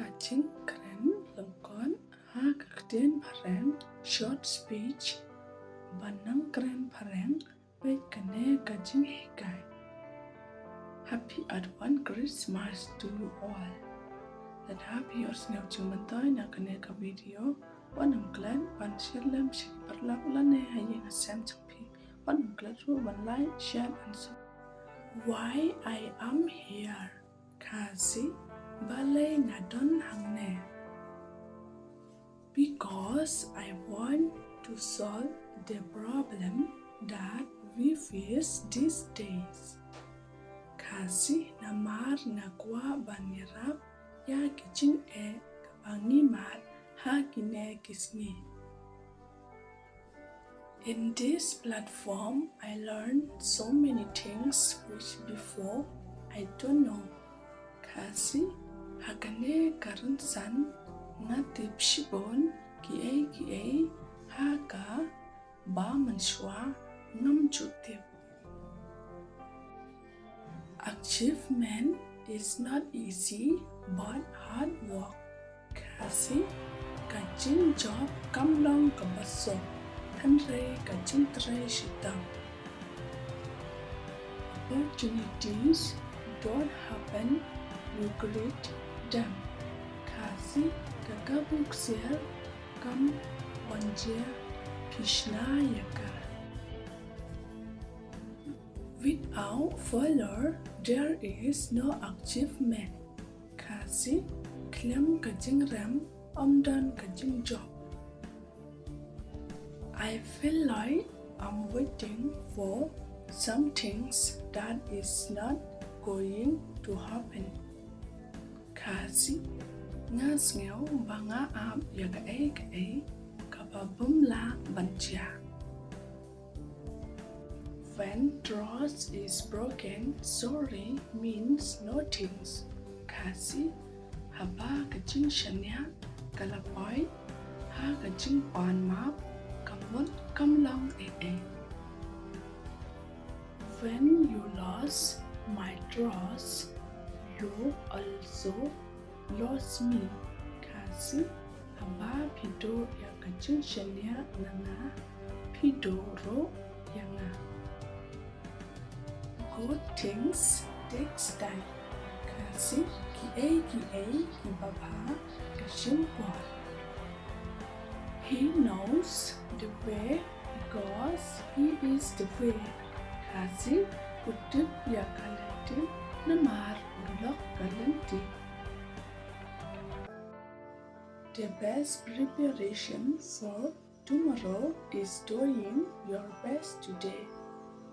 Kajing keren lengkon ha kakden pareng short speech banang keren pareng wait kane kajing hikai. Happy Advent Christmas to you all. Dan happy osnel cumantoy na kane ka video wanam klan pan share lam shi parlak lane haye asam champi wanam klan ru ban like share and subscribe. Why I am here kasi balay ngadon hangne. Because I want to solve the problem that we face these days. Kasi namar ngakwa banyarap ya kicing kabangi mar ha kine kisni. In this platform, I learned so many things which before I don't know. Kasi hakane karan san ngatip shibon kie haka ba manshwa ngam chutip. Achievement is not easy but hard work. Kasi kajin job kamlong kabaso hanre kajin tray shitang. Opportunities don't happen, you create them. Kasi kagabuk sel kam wanja pishna yakar. Without failure, there is no achievement. Kasi klem kajing ram omdan kajing job. I feel like I'm waiting for some things that is not going to happen. Kasi ngas ngeo banga ap yaga kababum la bancha. When trust is broken, sorry means nothing. Kasi haba kajing shanya kalapoy ha kajing pan map kamot kamlong When you lost my trust, you also lost me. Kasi haba pido ya kajing shanya nanga pido ro yanga. Good things takes time. Kasi ki baba kajing kwal. He knows the way because he is the way. Kasi kutip ya kalenti namar ulok kalenti. The best preparation for tomorrow is doing your best today.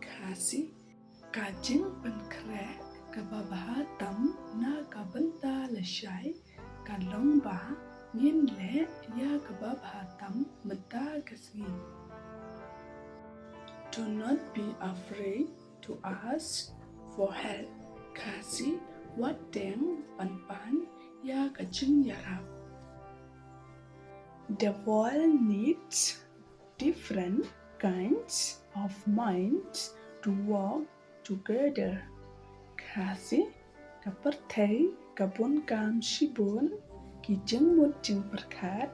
Kasi kajing penkre kababah tam na kabenta leshai kalong ba ngin le ya kababah tam menta kasgi. Do not be afraid to ask for help. Kasi wat deng pan ya kajing yarap. The world needs different kinds of minds to work together. Kasi kapertay kabun kam shibun ki jengmut jeng perkat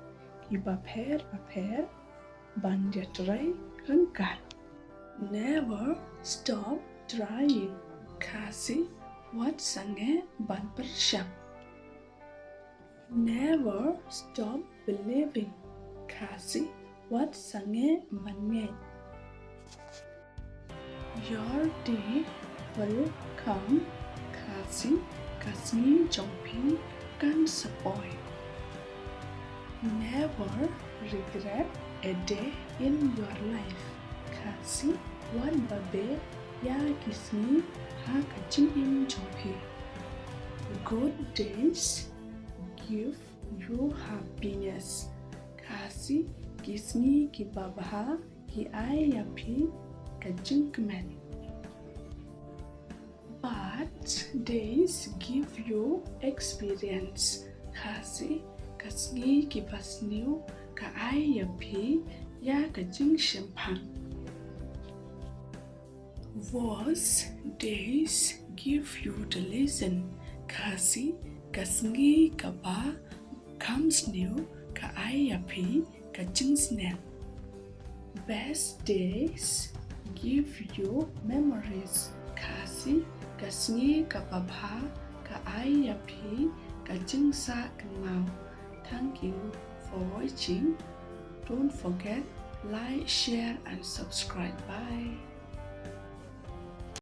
ki baper banjatray rengkat. Never stop trying. Kasi wat sange ban persyap. Never stop believing. Kasi wat sange ban Your day will come. Kasi kasni jongping kan spoil. Never regret a day in your life. Kasi wan babe ya kisni ha kajing in jongping. Good days give you happiness. Kasi kisni ki babha ki ay yapi kajing kemen. Bad days give you experience. Kasi kasni ki pasniu ka ay yapi ya kajing shempang. Worse days give you the lesson. Kasi Kasngi kaba comes new ka ayapi ka jingsnen. Best days give you memories. Kasi kasngi kababha ka ayapi ka jingsa kengau. Thank you for watching. Don't forget like, share and subscribe. Bye.